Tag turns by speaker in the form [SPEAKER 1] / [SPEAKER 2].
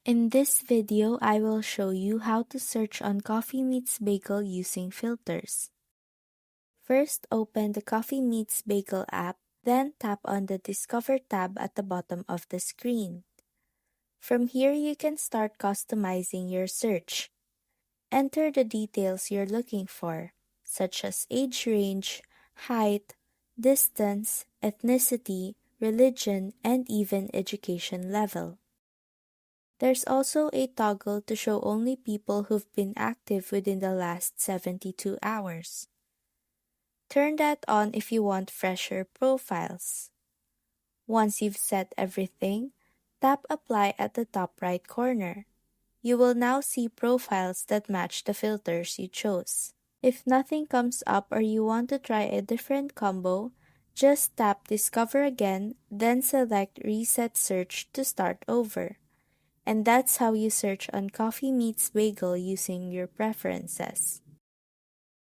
[SPEAKER 1] In this video, I will show you how to search on Coffee Meets Bagel using filters. First, open the Coffee Meets Bagel app, then tap on the Discover tab at the bottom of the screen. From here, you can start customizing your search. Enter the details you're looking for, such as age range, height, distance, ethnicity, religion, and even education level. There's also a toggle to show only people who've been active within the last 72 hours. Turn that on if you want fresher profiles. Once you've set everything, tap Apply at the top right corner. You will now see profiles that match the filters you chose. If nothing comes up or you want to try a different combo, just tap Discover again, then select Reset Search to start over. And that's how you search on Coffee Meets Bagel using your preferences.